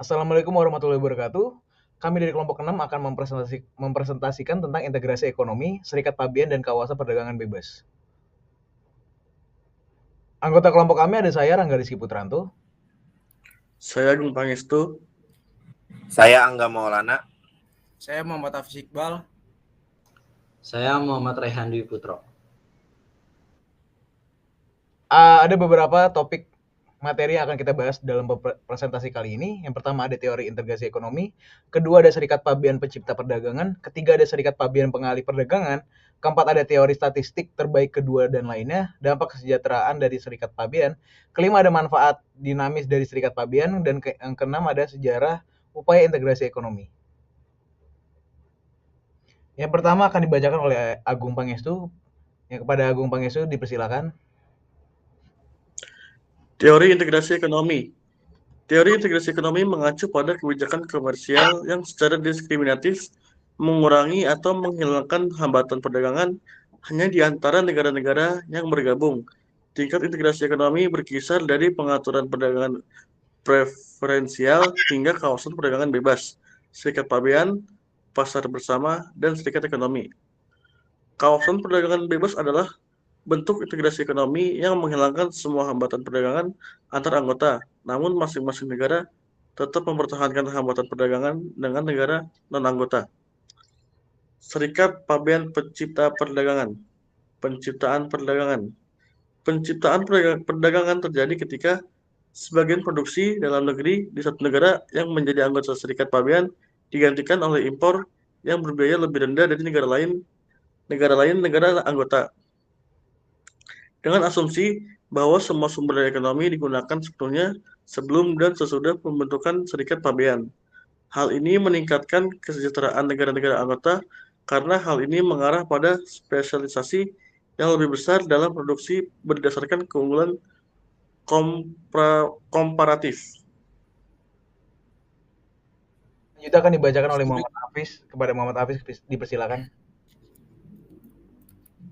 Assalamualaikum warahmatullahi wabarakatuh. Kami dari kelompok 6 akan mempresentasikan tentang integrasi ekonomi, serikat pabean, dan kawasan perdagangan bebas. Anggota kelompok kami ada saya, Rangga Rizky Putranto. Saya Agung Pangestu. Saya Angga Maulana. Saya Muhammad Hafiz Iqbal. Saya Muhammad Rehan Dwi Putro. Ada beberapa topik materi yang akan kita bahas dalam presentasi kali ini. Yang pertama ada teori integrasi ekonomi, kedua ada serikat pabean pencipta perdagangan, ketiga ada serikat pabean pengalih perdagangan, keempat ada teori statistik terbaik kedua dan lainnya, dampak kesejahteraan dari serikat pabean, kelima ada manfaat dinamis dari serikat pabean, dan yang keenam ada sejarah upaya integrasi ekonomi. Yang pertama akan dibacakan oleh Agung Pangestu. Yang kepada Agung Pangestu dipersilakan. Teori integrasi ekonomi. Teori integrasi ekonomi mengacu pada kebijakan komersial yang secara diskriminatif mengurangi atau menghilangkan hambatan perdagangan hanya di antara negara-negara yang bergabung. Tingkat integrasi ekonomi berkisar dari pengaturan perdagangan preferensial hingga kawasan perdagangan bebas, serikat pabean, pasar bersama, dan serikat ekonomi. Kawasan perdagangan bebas adalah bentuk integrasi ekonomi yang menghilangkan semua hambatan perdagangan antar anggota, namun masing-masing negara tetap mempertahankan hambatan perdagangan dengan negara non-anggota. Serikat Pabean Pencipta Perdagangan. Penciptaan perdagangan. Penciptaan perdagangan terjadi ketika sebagian produksi dalam negeri di satu negara yang menjadi anggota serikat pabean digantikan oleh impor yang berbiaya lebih rendah dari negara anggota. Dengan asumsi bahwa semua sumber daya ekonomi digunakan sepenuhnya sebelum dan sesudah pembentukan serikat pabean. Hal ini meningkatkan kesejahteraan negara-negara anggota karena hal ini mengarah pada spesialisasi yang lebih besar dalam produksi berdasarkan keunggulan komparatif. Itu akan dibacakan oleh Muhammad Hafiz. Kepada Muhammad Hafiz dipersilakan.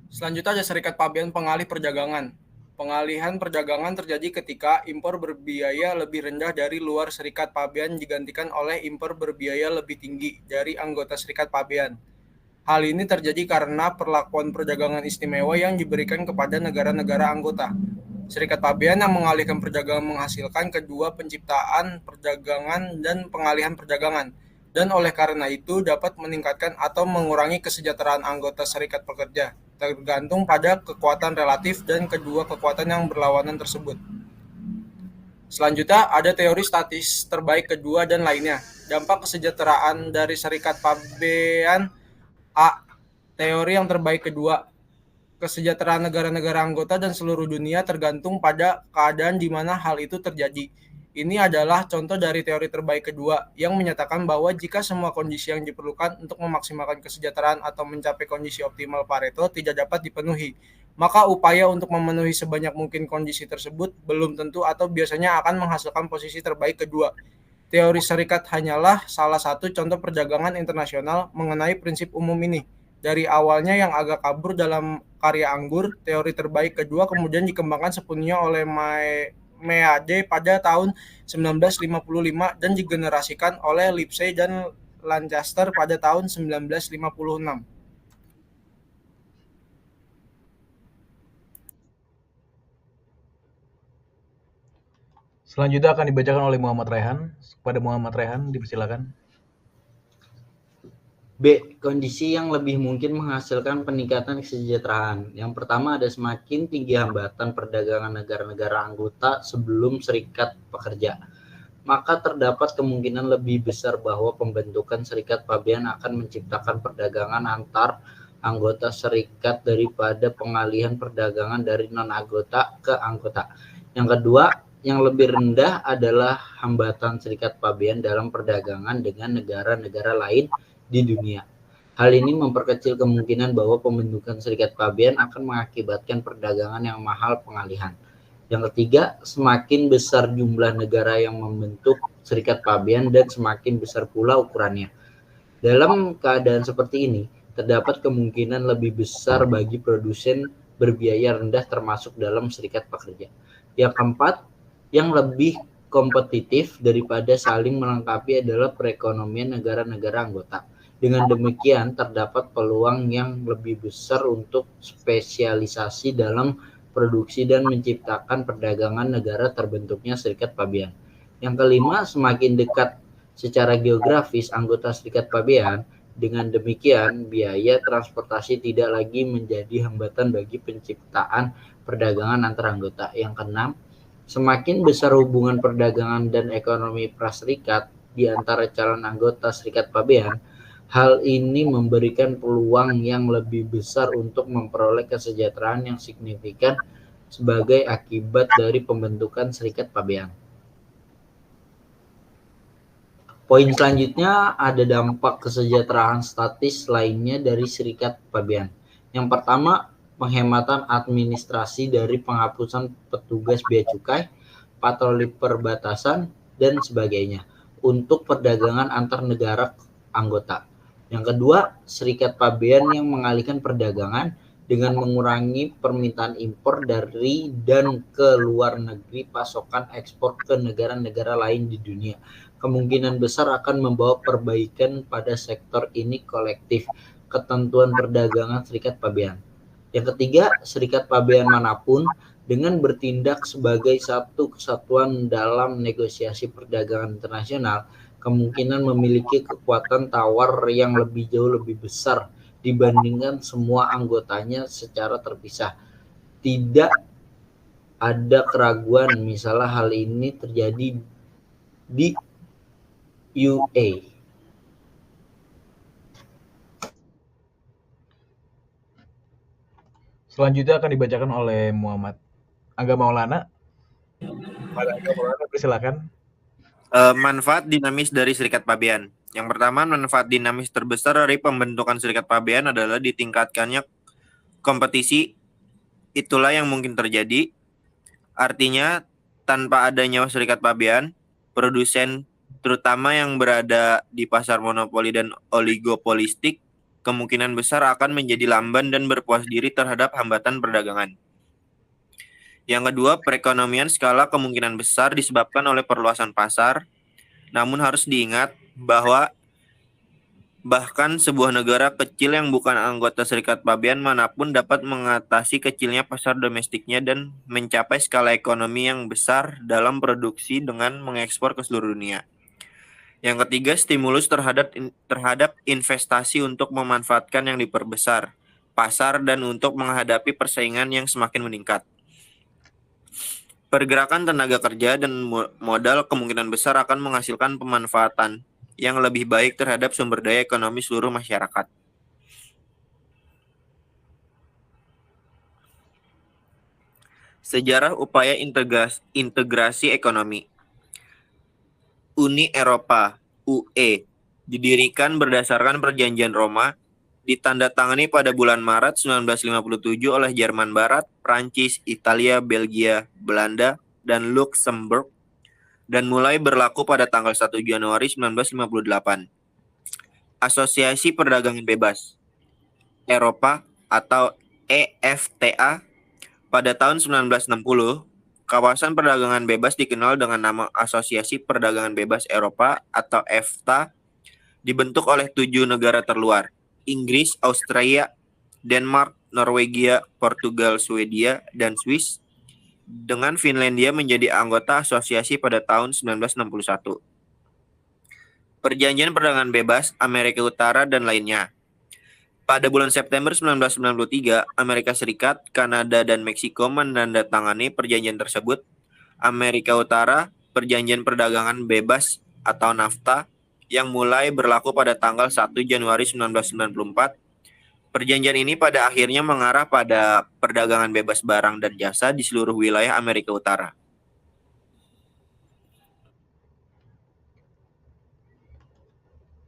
Selanjutnya ada serikat pabean pengalih perdagangan. Pengalihan perdagangan terjadi ketika impor berbiaya lebih rendah dari luar serikat pabean digantikan oleh impor berbiaya lebih tinggi dari anggota serikat pabean. Hal ini terjadi karena perlakuan perdagangan istimewa yang diberikan kepada negara-negara anggota. Serikat pabean yang mengalihkan perdagangan menghasilkan kedua penciptaan perdagangan dan pengalihan perdagangan, dan oleh karena itu dapat meningkatkan atau mengurangi kesejahteraan anggota serikat pekerja, tergantung pada kekuatan relatif dan kedua kekuatan yang berlawanan tersebut. Selanjutnya ada teori statis terbaik kedua dan lainnya. Dampak kesejahteraan dari serikat pabean. A. Teori yang terbaik kedua. Kesejahteraan negara-negara anggota dan seluruh dunia tergantung pada keadaan di mana hal itu terjadi. Ini adalah contoh dari teori terbaik kedua yang menyatakan bahwa jika semua kondisi yang diperlukan untuk memaksimalkan kesejahteraan atau mencapai kondisi optimal Pareto tidak dapat dipenuhi, maka upaya untuk memenuhi sebanyak mungkin kondisi tersebut belum tentu atau biasanya akan menghasilkan posisi terbaik kedua. Teori serikat hanyalah salah satu contoh perdagangan internasional mengenai prinsip umum ini. Dari awalnya yang agak kabur dalam karya Anggur, teori terbaik kedua kemudian dikembangkan sepenuhnya oleh Meade pada tahun 1955 dan digenerasikan oleh Lipsey dan Lancaster pada tahun 1956. Selanjutnya akan dibacakan oleh Muhammad Rehan. Kepada Muhammad Rehan dipersilakan. B. Kondisi yang lebih mungkin menghasilkan peningkatan kesejahteraan. Yang pertama ada semakin tinggi hambatan perdagangan negara-negara anggota sebelum serikat pekerja. Maka terdapat kemungkinan lebih besar bahwa pembentukan serikat pabean akan menciptakan perdagangan antar anggota serikat daripada pengalihan perdagangan dari non-anggota ke anggota. Yang kedua, yang lebih rendah adalah hambatan serikat pabean dalam perdagangan dengan negara-negara lain di dunia. Hal ini memperkecil kemungkinan bahwa pembentukan serikat pabean akan mengakibatkan perdagangan yang mahal pengalihan. Yang ketiga, semakin besar jumlah negara yang membentuk serikat pabean dan semakin besar pula ukurannya. Dalam keadaan seperti ini, terdapat kemungkinan lebih besar bagi produsen berbiaya rendah termasuk dalam serikat pekerja. Yang keempat, yang lebih kompetitif daripada saling melengkapi adalah perekonomian negara-negara anggota. Dengan demikian, terdapat peluang yang lebih besar untuk spesialisasi dalam produksi dan menciptakan perdagangan negara terbentuknya Serikat Pabean. Yang kelima, semakin dekat secara geografis anggota Serikat Pabean, dengan demikian biaya transportasi tidak lagi menjadi hambatan bagi penciptaan perdagangan antar anggota. Yang keenam, semakin besar hubungan perdagangan dan ekonomi praserikat di antara calon anggota Serikat Pabean, hal ini memberikan peluang yang lebih besar untuk memperoleh kesejahteraan yang signifikan sebagai akibat dari pembentukan Serikat Pabean. Poin selanjutnya ada dampak kesejahteraan statis lainnya dari Serikat Pabean. Yang pertama, penghematan administrasi dari penghapusan petugas bea cukai, patroli perbatasan, dan sebagainya untuk perdagangan antar negara anggota. Yang kedua, Serikat Pabean yang mengalihkan perdagangan dengan mengurangi permintaan impor dari dan ke luar negeri pasokan ekspor ke negara-negara lain di dunia. Kemungkinan besar akan membawa perbaikan pada sektor ini kolektif ketentuan perdagangan Serikat Pabean. Yang ketiga, Serikat Pabean manapun dengan bertindak sebagai satu kesatuan dalam negosiasi perdagangan internasional kemungkinan memiliki kekuatan tawar yang jauh lebih besar dibandingkan semua anggotanya secara terpisah. Tidak ada keraguan misalnya hal ini terjadi di UA. Selanjutnya akan dibacakan oleh Muhammad Angga Maulana. Angga Maulana, silakan. Manfaat dinamis dari Serikat Pabean. Yang pertama, manfaat dinamis terbesar dari pembentukan Serikat Pabean adalah ditingkatkannya kompetisi. Itulah yang mungkin terjadi. Artinya, tanpa adanya Serikat Pabean, produsen terutama yang berada di pasar monopoli dan oligopolistik kemungkinan besar akan menjadi lamban dan berpuas diri terhadap hambatan perdagangan. Yang kedua, perekonomian skala kemungkinan besar disebabkan oleh perluasan pasar. Namun harus diingat bahwa bahkan sebuah negara kecil yang bukan anggota Serikat Pabean manapun dapat mengatasi kecilnya pasar domestiknya dan mencapai skala ekonomi yang besar dalam produksi dengan mengekspor ke seluruh dunia. Yang ketiga, stimulus terhadap investasi untuk memanfaatkan yang diperbesar pasar dan untuk menghadapi persaingan yang semakin meningkat. Pergerakan tenaga kerja dan modal kemungkinan besar akan menghasilkan pemanfaatan yang lebih baik terhadap sumber daya ekonomi seluruh masyarakat. Sejarah upaya integrasi ekonomi. Uni Eropa (UE) didirikan berdasarkan Perjanjian Roma, ditandatangani pada bulan Maret 1957 oleh Jerman Barat, Prancis, Italia, Belgia, Belanda, dan Luxembourg, dan mulai berlaku pada tanggal 1 Januari 1958. Asosiasi Perdagangan Bebas Eropa atau EFTA pada tahun 1960, kawasan perdagangan bebas dikenal dengan nama Asosiasi Perdagangan Bebas Eropa atau EFTA, dibentuk oleh 7 negara terluar: Inggris, Australia, Denmark, Norwegia, Portugal, Swedia, dan Swiss, dengan Finlandia menjadi anggota asosiasi pada tahun 1961. Perjanjian Perdagangan Bebas Amerika Utara dan lainnya. Pada bulan September 1993, Amerika Serikat, Kanada, dan Meksiko menandatangani perjanjian tersebut. Amerika Utara, Perjanjian Perdagangan Bebas atau NAFTA, yang mulai berlaku pada tanggal 1 Januari 1994. Perjanjian ini pada akhirnya mengarah pada perdagangan bebas barang dan jasa di seluruh wilayah Amerika Utara.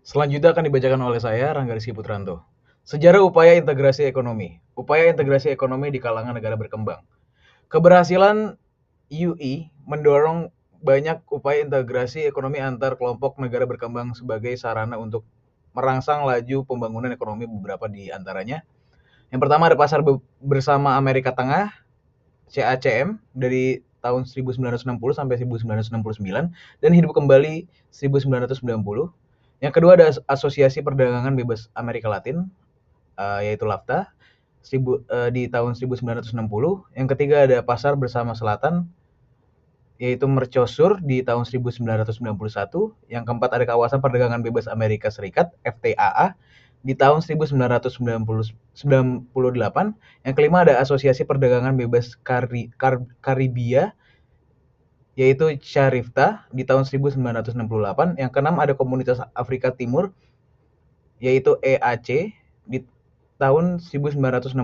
Selanjutnya akan dibacakan oleh saya, Rangga Rizky Putranto. Sejarah upaya integrasi ekonomi. Upaya integrasi ekonomi di kalangan negara berkembang. Keberhasilan UE mendorong banyak upaya integrasi ekonomi antar kelompok negara berkembang sebagai sarana untuk merangsang laju pembangunan ekonomi beberapa di antaranya. Yang pertama ada pasar bersama Amerika Tengah, CACM, dari tahun 1960 sampai 1969 dan hidup kembali 1990. Yang kedua ada Asosiasi Perdagangan Bebas Amerika Latin, yaitu LAFTA di tahun 1960. Yang ketiga ada Pasar Bersama Selatan, yaitu Mercosur di tahun 1991. Yang keempat ada Kawasan Perdagangan Bebas Amerika Serikat, FTAA, di tahun 1998. Yang kelima ada Asosiasi Perdagangan Bebas Karibia, yaitu CARIFTA, di tahun 1968. Yang keenam ada Komunitas Afrika Timur, yaitu EAC, di tahun 1967.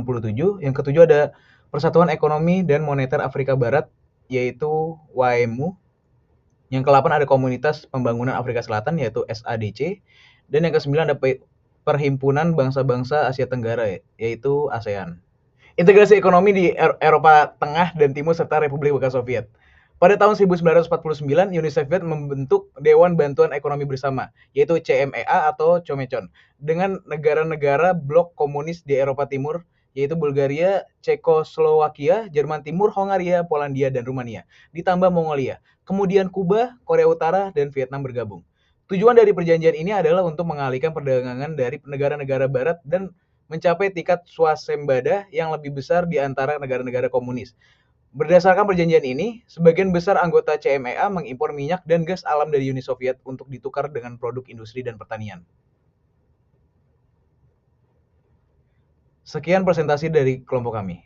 Yang ketujuh ada Persatuan Ekonomi dan Moneter Afrika Barat, yaitu WAEMU. Yang ke-8 ada Komunitas Pembangunan Afrika Selatan, yaitu SADC. Dan yang ke-9 ada Perhimpunan Bangsa-Bangsa Asia Tenggara, yaitu ASEAN. Integrasi ekonomi di Eropa Tengah dan Timur serta Republik Bekas Soviet. Pada tahun 1949, Uni Soviet membentuk Dewan Bantuan Ekonomi Bersama, yaitu CMEA atau COMECON, dengan negara-negara blok komunis di Eropa Timur, yaitu Bulgaria, Cekoslowakia, Jerman Timur, Hongaria, Polandia, dan Rumania, ditambah Mongolia. Kemudian Kuba, Korea Utara, dan Vietnam bergabung. Tujuan dari perjanjian ini adalah untuk mengalihkan perdagangan dari negara-negara barat dan mencapai tingkat swasembada yang lebih besar di antara negara-negara komunis. Berdasarkan perjanjian ini, sebagian besar anggota CMEA mengimpor minyak dan gas alam dari Uni Soviet untuk ditukar dengan produk industri dan pertanian. Sekian presentasi dari kelompok kami.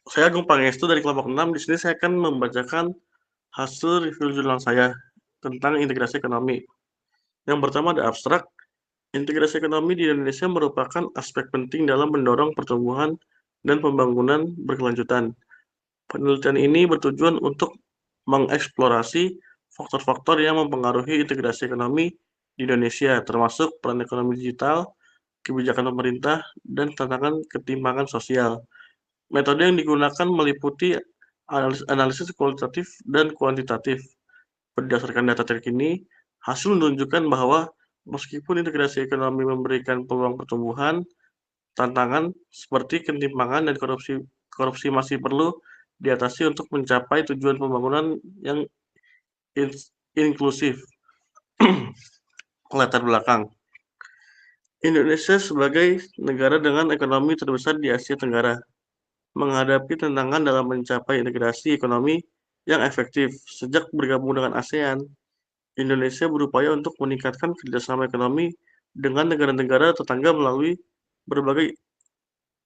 Saya Agung Pangestu dari kelompok 6. Di sini saya akan membacakan hasil review jurnal saya tentang integrasi ekonomi. Yang pertama ada abstrak. Integrasi ekonomi di Indonesia merupakan aspek penting dalam mendorong pertumbuhan dan pembangunan berkelanjutan. Penelitian ini bertujuan untuk mengeksplorasi faktor-faktor yang mempengaruhi integrasi ekonomi di Indonesia, termasuk peran ekonomi digital, kebijakan pemerintah, dan tantangan ketimpangan sosial. Metode yang digunakan meliputi analisis kualitatif dan kuantitatif. Berdasarkan data terkini, hasil menunjukkan bahwa meskipun integrasi ekonomi memberikan peluang pertumbuhan, tantangan seperti ketimpangan dan korupsi masih perlu diatasi untuk mencapai tujuan pembangunan yang inklusif. Latar belakang. Indonesia sebagai negara dengan ekonomi terbesar di Asia Tenggara menghadapi tantangan dalam mencapai integrasi ekonomi yang efektif. Sejak bergabung dengan ASEAN, Indonesia berupaya untuk meningkatkan kerjasama ekonomi dengan negara-negara tetangga melalui berbagai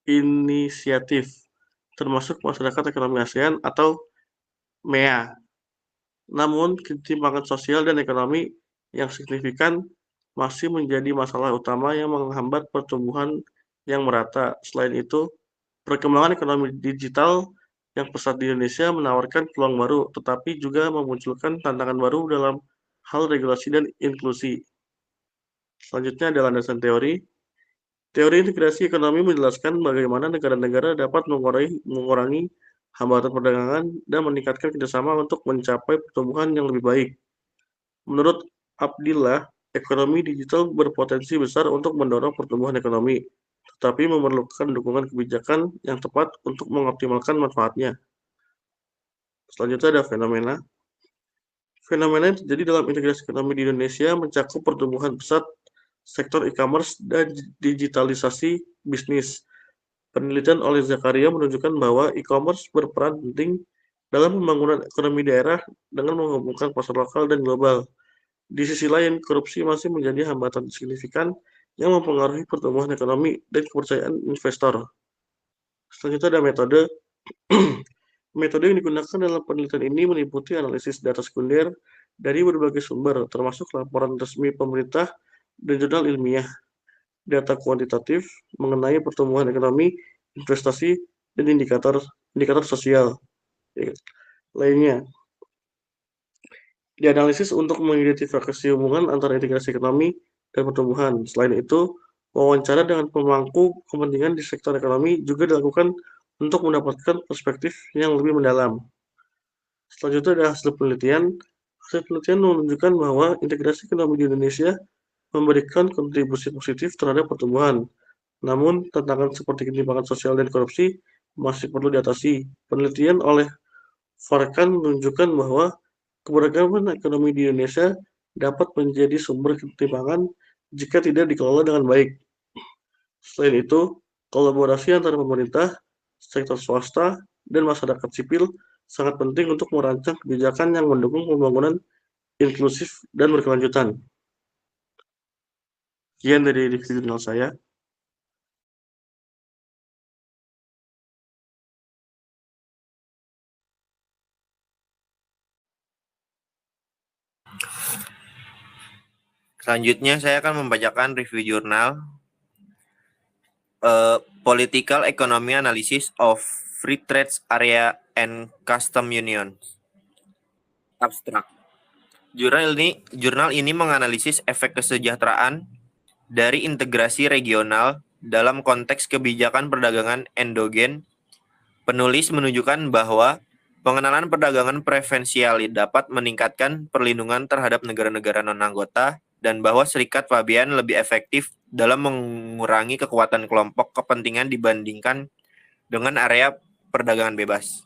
inisiatif, termasuk Masyarakat Ekonomi ASEAN atau MEA. Namun, ketimpangan sosial dan ekonomi yang signifikan masih menjadi masalah utama yang menghambat pertumbuhan yang merata. Selain itu, perkembangan ekonomi digital yang pesat di Indonesia menawarkan peluang baru, tetapi juga memunculkan tantangan baru dalam hal regulasi dan inklusi. Selanjutnya ada landasan teori. Teori integrasi ekonomi menjelaskan bagaimana negara-negara dapat mengurangi hambatan perdagangan dan meningkatkan kerjasama untuk mencapai pertumbuhan yang lebih baik. Menurut Abdillah, ekonomi digital berpotensi besar untuk mendorong pertumbuhan ekonomi, tetapi memerlukan dukungan kebijakan yang tepat untuk mengoptimalkan manfaatnya. Selanjutnya ada fenomena. Fenomena yang terjadi dalam integrasi ekonomi di Indonesia mencakup pertumbuhan pesat sektor e-commerce dan digitalisasi bisnis. Penelitian oleh Zakaria menunjukkan bahwa e-commerce berperan penting dalam pembangunan ekonomi daerah dengan menghubungkan pasar lokal dan global. Di sisi lain, korupsi masih menjadi hambatan signifikan yang mempengaruhi pertumbuhan ekonomi dan kepercayaan investor. Selanjutnya ada metode. Metode yang digunakan dalam penelitian ini meliputi analisis data sekunder dari berbagai sumber, termasuk laporan resmi pemerintah dan jurnal ilmiah, data kuantitatif mengenai pertumbuhan ekonomi, investasi, dan indikator sosial lainnya. Dianalisis untuk mengidentifikasi hubungan antara integrasi ekonomi dan pertumbuhan. Selain itu, wawancara dengan pemangku kepentingan di sektor ekonomi juga dilakukan untuk mendapatkan perspektif yang lebih mendalam. Selanjutnya ada hasil penelitian. Hasil penelitian menunjukkan bahwa integrasi ekonomi di Indonesia memberikan kontribusi positif terhadap pertumbuhan. Namun, tantangan seperti ketimpangan sosial dan korupsi masih perlu diatasi. Penelitian oleh Farkan menunjukkan bahwa keberagaman ekonomi di Indonesia dapat menjadi sumber ketimpangan jika tidak dikelola dengan baik. Selain itu, kolaborasi antara pemerintah, sektor swasta, dan masyarakat sipil sangat penting untuk merancang kebijakan yang mendukung pembangunan inklusif dan berkelanjutan. Sekian dari review jurnal saya. Selanjutnya saya akan membacakan review jurnal Political Economy Analysis of Free Trade Area and Custom Union. Abstrak. Jurnal ini menganalisis efek kesejahteraan dari integrasi regional dalam konteks kebijakan perdagangan endogen. Penulis menunjukkan bahwa pengenalan perdagangan preferensial dapat meningkatkan perlindungan terhadap negara-negara non-anggota dan bahwa Serikat Fabian lebih efektif dalam mengurangi kekuatan kelompok kepentingan dibandingkan dengan area perdagangan bebas.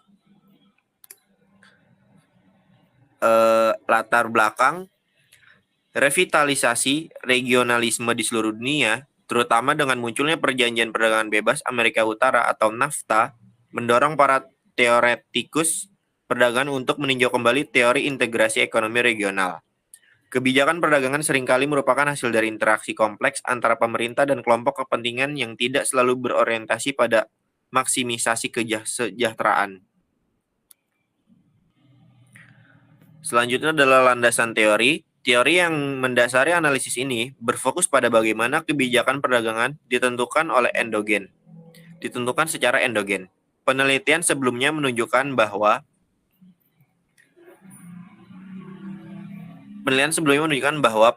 Latar belakang revitalisasi regionalisme di seluruh dunia, terutama dengan munculnya Perjanjian Perdagangan Bebas Amerika Utara atau NAFTA, mendorong para teoretikus perdagangan untuk meninjau kembali teori integrasi ekonomi regional. Kebijakan perdagangan seringkali merupakan hasil dari interaksi kompleks antara pemerintah dan kelompok kepentingan yang tidak selalu berorientasi pada maksimisasi kesejahteraan. Selanjutnya adalah landasan teori. Teori yang mendasari analisis ini berfokus pada bagaimana kebijakan perdagangan ditentukan secara endogen. Penelitian sebelumnya menunjukkan bahwa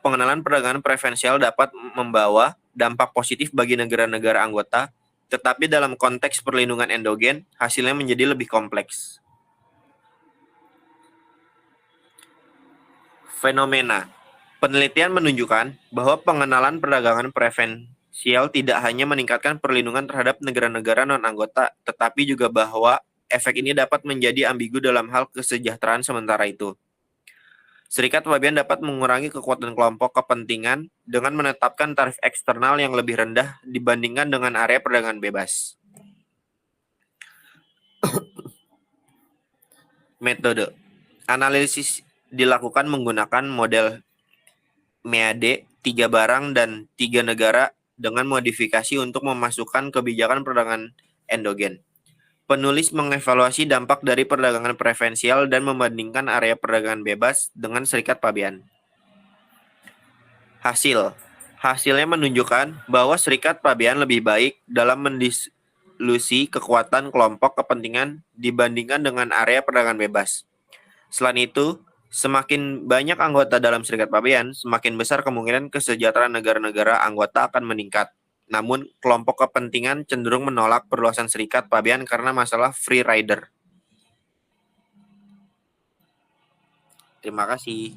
pengenalan perdagangan preferensial dapat membawa dampak positif bagi negara-negara anggota, tetapi dalam konteks perlindungan endogen, hasilnya menjadi lebih kompleks. Fenomena. Penelitian menunjukkan bahwa pengenalan perdagangan preferensial tidak hanya meningkatkan perlindungan terhadap negara-negara non-anggota, tetapi juga bahwa efek ini dapat menjadi ambigu dalam hal kesejahteraan sementara itu. Serikat Fabian dapat mengurangi kekuatan kelompok kepentingan dengan menetapkan tarif eksternal yang lebih rendah dibandingkan dengan area perdagangan bebas. Metode. Analisis dilakukan menggunakan model MEAD 3 barang dan 3 negara dengan modifikasi untuk memasukkan kebijakan perdagangan endogen. Penulis mengevaluasi dampak dari perdagangan preferensial dan membandingkan area perdagangan bebas dengan Serikat Fabian. Hasilnya menunjukkan bahwa Serikat Fabian lebih baik dalam mendilusi kekuatan kelompok kepentingan dibandingkan dengan area perdagangan bebas. Selain itu, semakin banyak anggota dalam Serikat Fabian, semakin besar kemungkinan kesejahteraan negara-negara anggota akan meningkat. Namun, kelompok kepentingan cenderung menolak perluasan Serikat Fabian karena masalah free rider. Terima kasih.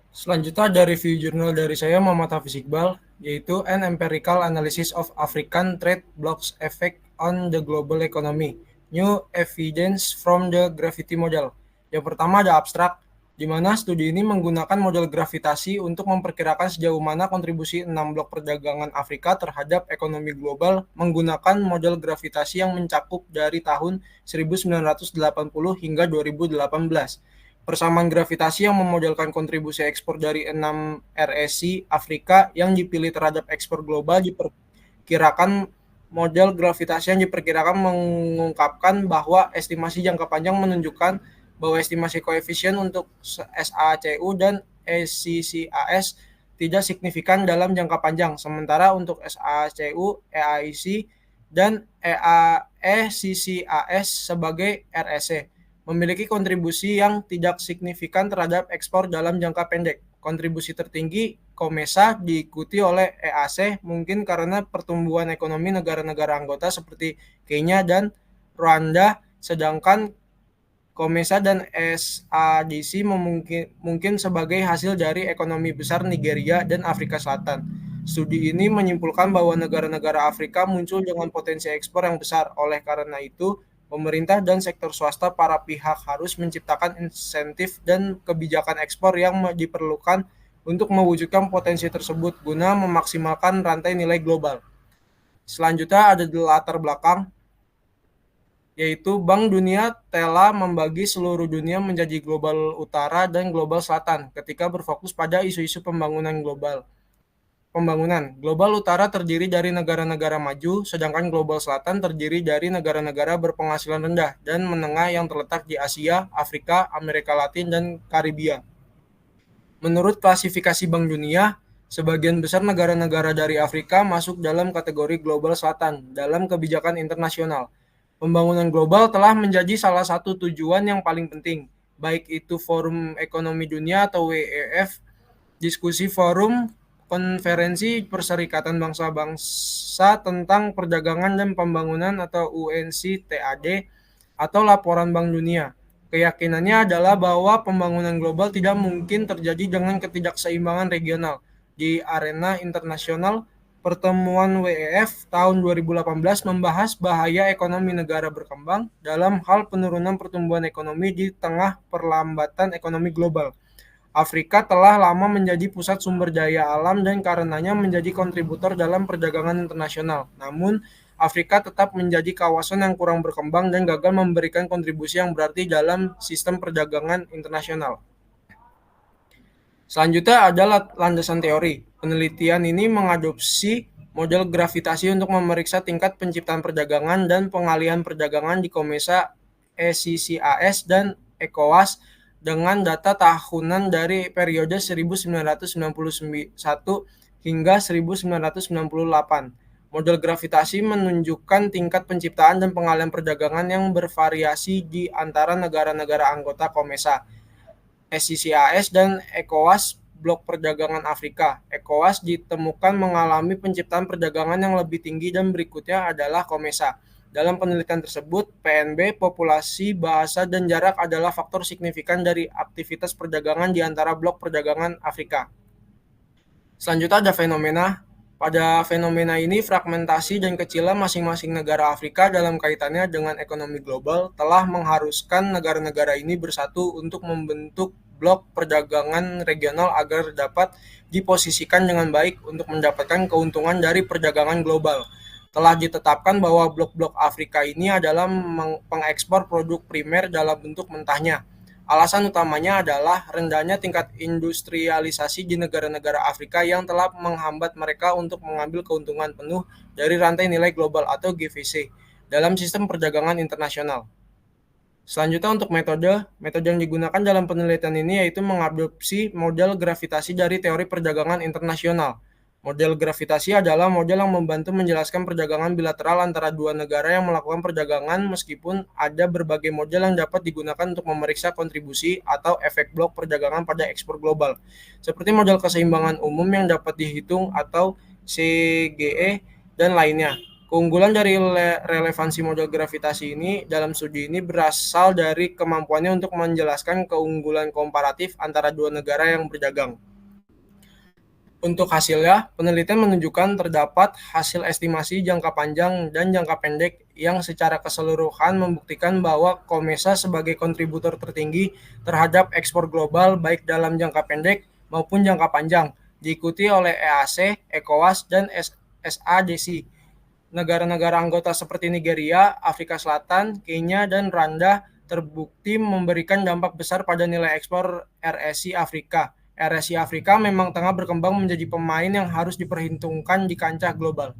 Selanjutnya ada review jurnal dari saya, Muhammad Hafiz Iqbal, yaitu An Empirical Analysis of African Trade Blocks Effect on the Global Economy. New Evidence from the Gravity Model. Yang pertama ada abstrak, di mana studi ini menggunakan model gravitasi untuk memperkirakan sejauh mana kontribusi 6 blok perdagangan Afrika terhadap ekonomi global menggunakan model gravitasi yang mencakup dari tahun 1980 hingga 2018. Persamaan gravitasi yang memodelkan kontribusi ekspor dari 6 RSI Afrika yang dipilih terhadap ekspor global diperkirakan. Model gravitasi yang diperkirakan mengungkapkan bahwa estimasi jangka panjang menunjukkan bahwa estimasi koefisien untuk SACU dan ECCAS tidak signifikan dalam jangka panjang, sementara untuk SACU, EAIC, dan ECCAS sebagai RSE memiliki kontribusi yang tidak signifikan terhadap ekspor dalam jangka pendek. Kontribusi tertinggi COMESA diikuti oleh EAC mungkin karena pertumbuhan ekonomi negara-negara anggota seperti Kenya dan Rwanda, sedangkan COMESA dan SADC mungkin sebagai hasil dari ekonomi besar Nigeria dan Afrika Selatan. Studi ini menyimpulkan bahwa negara-negara Afrika muncul dengan potensi ekspor yang besar. Oleh karena itu, pemerintah dan sektor swasta para pihak harus menciptakan insentif dan kebijakan ekspor yang diperlukan untuk mewujudkan potensi tersebut guna memaksimalkan rantai nilai global. Selanjutnya ada latar belakang, yaitu Bank Dunia telah membagi seluruh dunia menjadi global utara dan global selatan ketika berfokus pada isu-isu pembangunan global. Global utara terdiri dari negara-negara maju, sedangkan global selatan terdiri dari negara-negara berpenghasilan rendah dan menengah yang terletak di Asia, Afrika, Amerika Latin, dan Karibia. Menurut klasifikasi Bank Dunia, sebagian besar negara-negara dari Afrika masuk dalam kategori global selatan dalam kebijakan internasional. Pembangunan global telah menjadi salah satu tujuan yang paling penting, baik itu Forum Ekonomi Dunia atau WEF, diskusi forum, konferensi Perserikatan Bangsa-Bangsa tentang Perdagangan dan Pembangunan atau UNCTAD, atau laporan Bank Dunia. Keyakinannya adalah bahwa pembangunan global tidak mungkin terjadi dengan ketidakseimbangan regional. Di arena internasional, pertemuan WEF tahun 2018 membahas bahaya ekonomi negara berkembang dalam hal penurunan pertumbuhan ekonomi di tengah perlambatan ekonomi global. Afrika telah lama menjadi pusat sumber daya alam dan karenanya menjadi kontributor dalam perdagangan internasional. Namun, Afrika tetap menjadi kawasan yang kurang berkembang dan gagal memberikan kontribusi yang berarti dalam sistem perdagangan internasional. Selanjutnya adalah landasan teori. Penelitian ini mengadopsi model gravitasi untuk memeriksa tingkat penciptaan perdagangan dan pengalihan perdagangan di COMESA, ECCAS, dan ECOWAS dengan data tahunan dari periode 1991 hingga 1998. Model gravitasi menunjukkan tingkat penciptaan dan pengalihan perdagangan yang bervariasi di antara negara-negara anggota COMESA, ECCAS, dan ECOWAS, blok perdagangan Afrika. ECOWAS ditemukan mengalami penciptaan perdagangan yang lebih tinggi dan berikutnya adalah COMESA. Dalam penelitian tersebut, PNB, populasi, bahasa, dan jarak adalah faktor signifikan dari aktivitas perdagangan di antara blok perdagangan Afrika. Selanjutnya ada fenomena. Pada fenomena ini, fragmentasi dan kecilan masing-masing negara Afrika dalam kaitannya dengan ekonomi global telah mengharuskan negara-negara ini bersatu untuk membentuk blok perdagangan regional agar dapat diposisikan dengan baik untuk mendapatkan keuntungan dari perdagangan global. Telah ditetapkan bahwa blok-blok Afrika ini adalah pengekspor produk primer dalam bentuk mentahnya. Alasan utamanya adalah rendahnya tingkat industrialisasi di negara-negara Afrika yang telah menghambat mereka untuk mengambil keuntungan penuh dari rantai nilai global atau GVC dalam sistem perdagangan internasional. Selanjutnya untuk metode yang digunakan dalam penelitian ini yaitu mengadopsi model gravitasi dari teori perdagangan internasional. Model gravitasi adalah model yang membantu menjelaskan perdagangan bilateral antara dua negara yang melakukan perdagangan meskipun ada berbagai model yang dapat digunakan untuk memeriksa kontribusi atau efek blok perdagangan pada ekspor global. Seperti model keseimbangan umum yang dapat dihitung atau CGE dan lainnya. Keunggulan dari relevansi model gravitasi ini dalam studi ini berasal dari kemampuannya untuk menjelaskan keunggulan komparatif antara dua negara yang berdagang. Untuk hasilnya, penelitian menunjukkan terdapat hasil estimasi jangka panjang dan jangka pendek yang secara keseluruhan membuktikan bahwa COMESA sebagai kontributor tertinggi terhadap ekspor global baik dalam jangka pendek maupun jangka panjang, diikuti oleh EAC, ECOWAS, dan SADC. Negara-negara anggota seperti Nigeria, Afrika Selatan, Kenya, dan Rwanda terbukti memberikan dampak besar pada nilai ekspor RSI Afrika. RSI Afrika memang tengah berkembang menjadi pemain yang harus diperhitungkan di kancah global.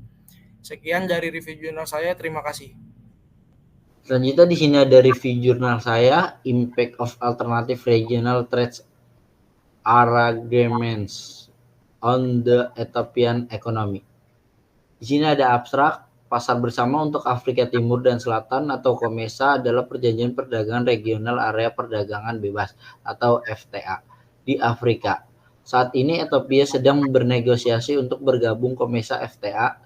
Sekian dari review jurnal saya, terima kasih. Selanjutnya di sini ada review jurnal saya, Impact of Alternative Regional Trade Arrangements on the Ethiopian Economy. Di sini ada abstrak, pasar bersama untuk Afrika Timur dan Selatan atau COMESA adalah perjanjian perdagangan regional area perdagangan bebas atau FTA di Afrika. Saat ini Ethiopia sedang bernegosiasi untuk bergabung COMESA FTA.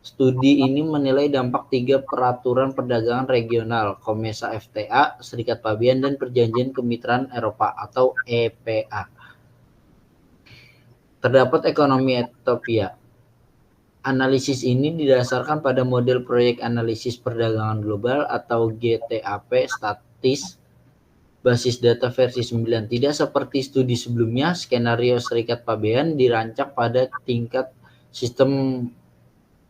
Studi ini menilai dampak 3 peraturan perdagangan regional COMESA FTA, Serikat Pabean, dan Perjanjian Kemitraan Eropa atau EPA. Terdapat ekonomi Ethiopia. Analisis ini didasarkan pada model proyek analisis perdagangan global atau GTAP statis basis data versi 9. Tidak seperti studi sebelumnya, skenario Serikat Pabean dirancang pada tingkat sistem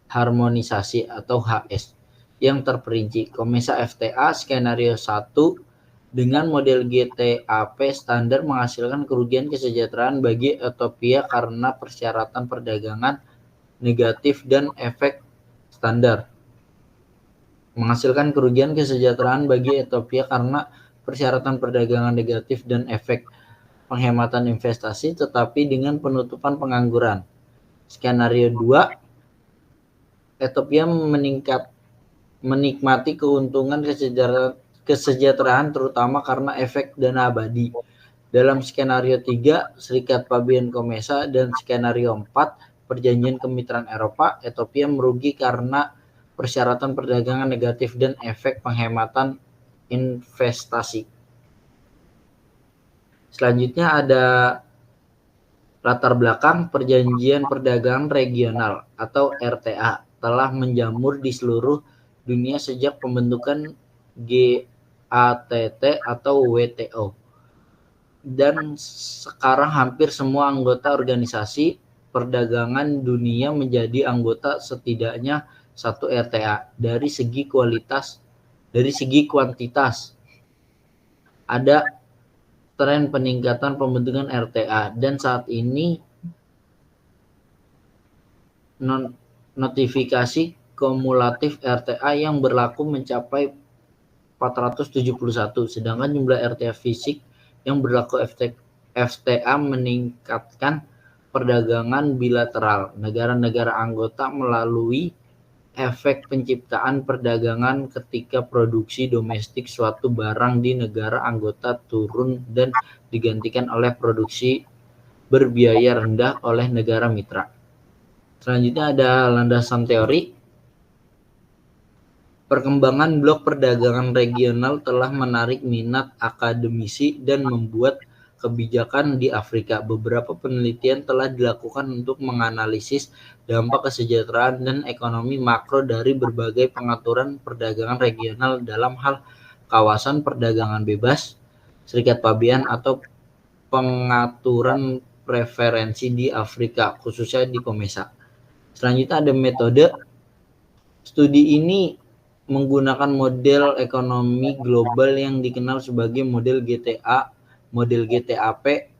harmonisasi atau HS yang terperinci. Komesa FTA skenario 1 dengan model GTAP standar menghasilkan kerugian kesejahteraan bagi Ethiopia karena persyaratan perdagangan negatif dan efek standar. Menghasilkan kerugian kesejahteraan bagi Ethiopia karena persyaratan perdagangan negatif dan efek penghematan investasi tetapi dengan penutupan pengangguran. Skenario 2, Ethiopia menikmati keuntungan kesejahteraan terutama karena efek dana abadi. Dalam skenario 3, Serikat Pabean Komesa, dan skenario 4, Perjanjian Kemitraan Eropa, Ethiopia merugi karena persyaratan perdagangan negatif dan efek penghematan investasi. Selanjutnya ada latar belakang. Perjanjian Perdagangan Regional atau RTA telah menjamur di seluruh dunia sejak pembentukan GATT atau WTO. Dan sekarang hampir semua anggota organisasi perdagangan dunia menjadi anggota setidaknya satu RTA. Dari segi kuantitas ada tren peningkatan pembentukan RTA dan saat ini notifikasi kumulatif RTA yang berlaku mencapai 471, sedangkan jumlah RTA fisik yang berlaku FTA meningkatkan perdagangan bilateral negara-negara anggota melalui efek penciptaan perdagangan ketika produksi domestik suatu barang di negara anggota turun dan digantikan oleh produksi berbiaya rendah oleh negara mitra. Selanjutnya ada landasan teori. Perkembangan blok perdagangan regional telah menarik minat akademisi dan membuat kebijakan di Afrika. Beberapa penelitian telah dilakukan untuk menganalisis dampak kesejahteraan dan ekonomi makro dari berbagai pengaturan perdagangan regional dalam hal kawasan perdagangan bebas, Serikat Pabean, atau pengaturan preferensi di Afrika, khususnya di Komesa. Selanjutnya ada metode. Studi ini menggunakan model ekonomi global yang dikenal sebagai model GTA. Model GTAP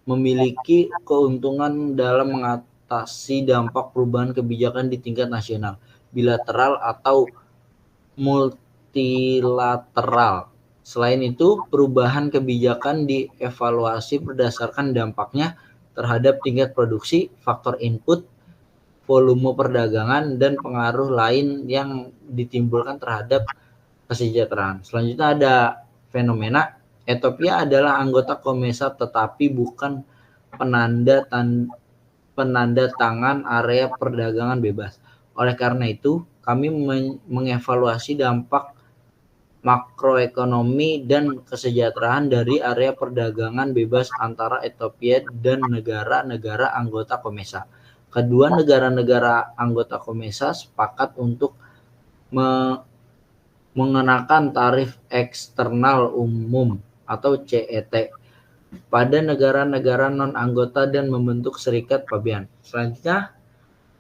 memiliki keuntungan dalam mengatasi dampak perubahan kebijakan di tingkat nasional, bilateral, atau multilateral. Selain itu, perubahan kebijakan dievaluasi berdasarkan dampaknya terhadap tingkat produksi, faktor input, volume perdagangan, dan pengaruh lain yang ditimbulkan terhadap kesejahteraan. Selanjutnya ada fenomena. Ethiopia adalah anggota Komesa tetapi bukan penanda tangan area perdagangan bebas. Oleh karena itu, kami mengevaluasi dampak makroekonomi dan kesejahteraan dari area perdagangan bebas antara Ethiopia dan negara-negara anggota Komesa. Kedua negara-negara anggota Komesa sepakat untuk mengenakan tarif eksternal umum atau CET pada negara-negara non-anggota dan membentuk Serikat Pabean. Selanjutnya,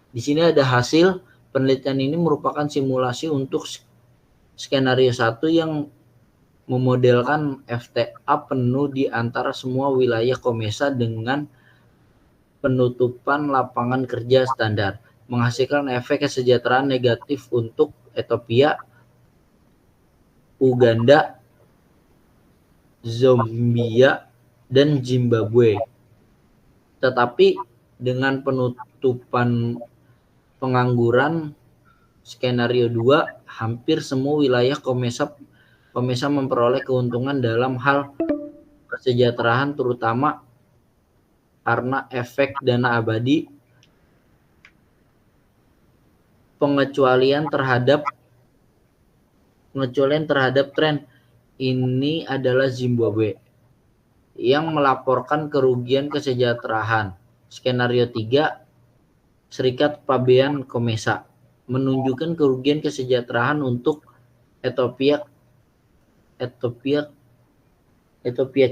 di sini ada hasil penelitian. Ini merupakan simulasi untuk skenario 1 yang memodelkan FTA penuh di antara semua wilayah Komesa dengan penutupan lapangan kerja standar, menghasilkan efek kesejahteraan negatif untuk Ethiopia, Uganda, Zambia, dan Zimbabwe. Tetapi dengan penutupan pengangguran skenario 2, hampir semua wilayah Komesa memperoleh keuntungan dalam hal kesejahteraan, terutama karena efek dana abadi, pengecualian terhadap tren. Ini adalah Zimbabwe yang melaporkan kerugian kesejahteraan. Skenario Serikat Pabean Komesa menunjukkan kerugian kesejahteraan untuk Ethiopia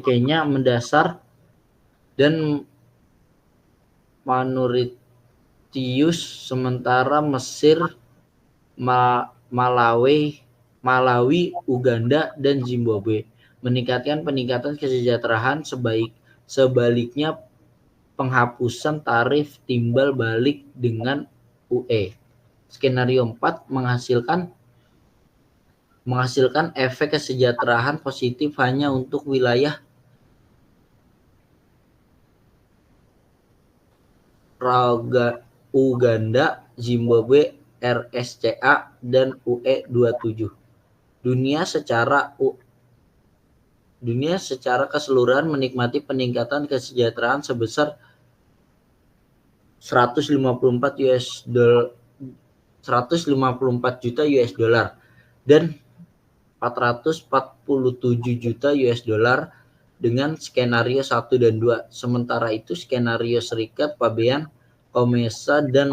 Kenya mendasar dan Mauritius, sementara Mesir, Malawi, Uganda, dan Zimbabwe meningkatkan kesejahteraan. Sebaliknya, penghapusan tarif timbal balik dengan UE. Skenario 4 menghasilkan efek kesejahteraan positif hanya untuk wilayah Uganda, Zimbabwe, RSCA, dan UE27. Dunia secara keseluruhan menikmati peningkatan kesejahteraan sebesar 154 juta US dollar dan 447 juta US dollar dengan skenario 1 dan 2. Sementara itu skenario Serikat Pabean Komesa dan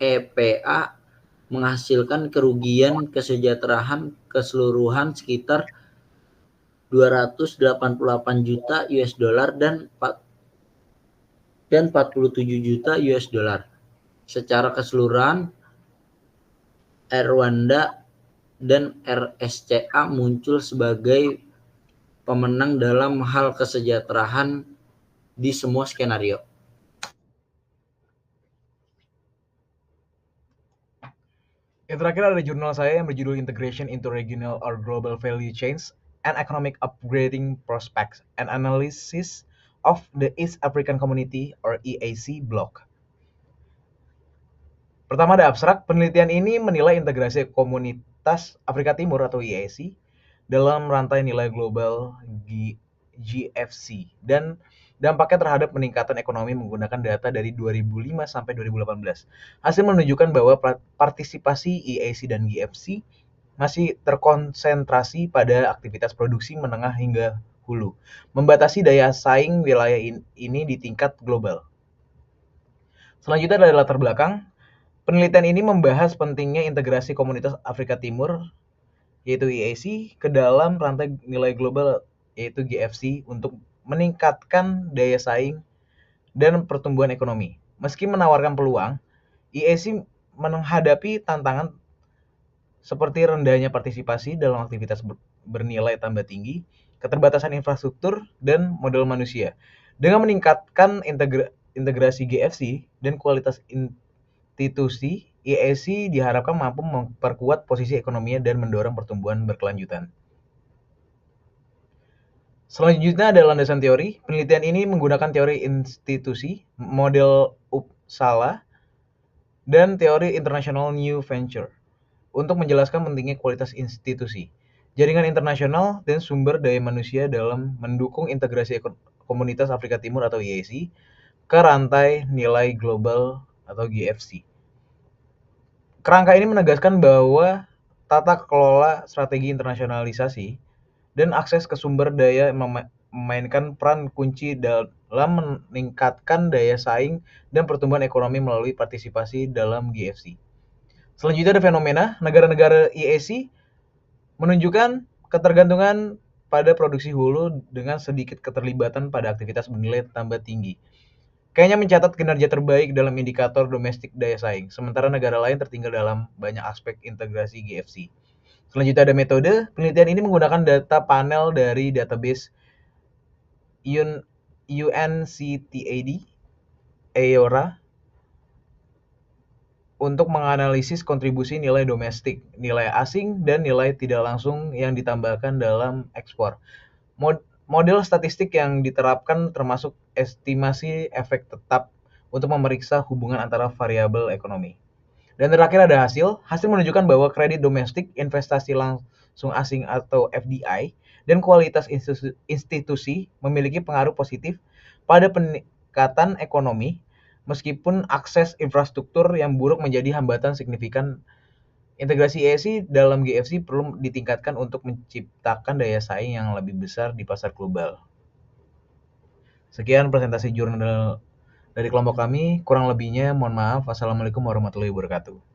EPA menghasilkan kerugian kesejahteraan keseluruhan sekitar 288 juta US dollar dan 47 juta US dollar. Secara keseluruhan, Rwanda dan RSCA muncul sebagai pemenang dalam hal kesejahteraan di semua skenario. Yang terakhir ada jurnal saya yang berjudul Integration into Regional or Global Value Chains and Economic Upgrading Prospects and Analysis of the East African Community or EAC Bloc. Pertama ada abstrak. Penelitian ini menilai integrasi komunitas Afrika Timur atau EAC dalam rantai nilai global GFC dan dampaknya terhadap peningkatan ekonomi menggunakan data dari 2005 sampai 2018. Hasil menunjukkan bahwa partisipasi EAC dan GFC masih terkonsentrasi pada aktivitas produksi menengah hingga hulu, membatasi daya saing wilayah ini di tingkat global. Selanjutnya adalah latar belakang. Penelitian ini membahas pentingnya integrasi komunitas Afrika Timur, yaitu EAC, ke dalam rantai nilai global, yaitu GFC, untuk meningkatkan daya saing dan pertumbuhan ekonomi. Meski menawarkan peluang, EAC menghadapi tantangan seperti rendahnya partisipasi dalam aktivitas bernilai tambah tinggi, keterbatasan infrastruktur, dan modal manusia. Dengan meningkatkan integrasi GFC dan kualitas institusi, EAC diharapkan mampu memperkuat posisi ekonominya dan mendorong pertumbuhan berkelanjutan. Selanjutnya ada landasan teori. Penelitian ini menggunakan teori institusi, model Uppsala, dan teori International New Venture untuk menjelaskan pentingnya kualitas institusi, jaringan internasional, dan sumber daya manusia dalam mendukung integrasi komunitas Afrika Timur atau EAC ke rantai nilai global atau GFC. Kerangka ini menegaskan bahwa tata kelola strategi internasionalisasi dan akses ke sumber daya memainkan peran kunci dalam meningkatkan daya saing dan pertumbuhan ekonomi melalui partisipasi dalam GFC. Selanjutnya ada fenomena. Negara-negara EAC menunjukkan ketergantungan pada produksi hulu dengan sedikit keterlibatan pada aktivitas bernilai tambah tinggi. Kenya mencatat kinerja terbaik dalam indikator domestik daya saing, sementara negara lain tertinggal dalam banyak aspek integrasi GFC. Selanjutnya ada metode. Penelitian ini menggunakan data panel dari database UNCTAD, EORA, untuk menganalisis kontribusi nilai domestik, nilai asing, dan nilai tidak langsung yang ditambahkan dalam ekspor. Model statistik yang diterapkan termasuk estimasi efek tetap untuk memeriksa hubungan antara variabel ekonomi. Dan terakhir ada hasil. Hasil menunjukkan bahwa kredit domestik, investasi langsung asing atau FDI, dan kualitas institusi memiliki pengaruh positif pada peningkatan ekonomi, meskipun akses infrastruktur yang buruk menjadi hambatan signifikan. Integrasi EAC dalam GFC perlu ditingkatkan untuk menciptakan daya saing yang lebih besar di pasar global. Sekian presentasi jurnal Dari kelompok kami, kurang lebihnya mohon maaf. Wassalamualaikum warahmatullahi wabarakatuh.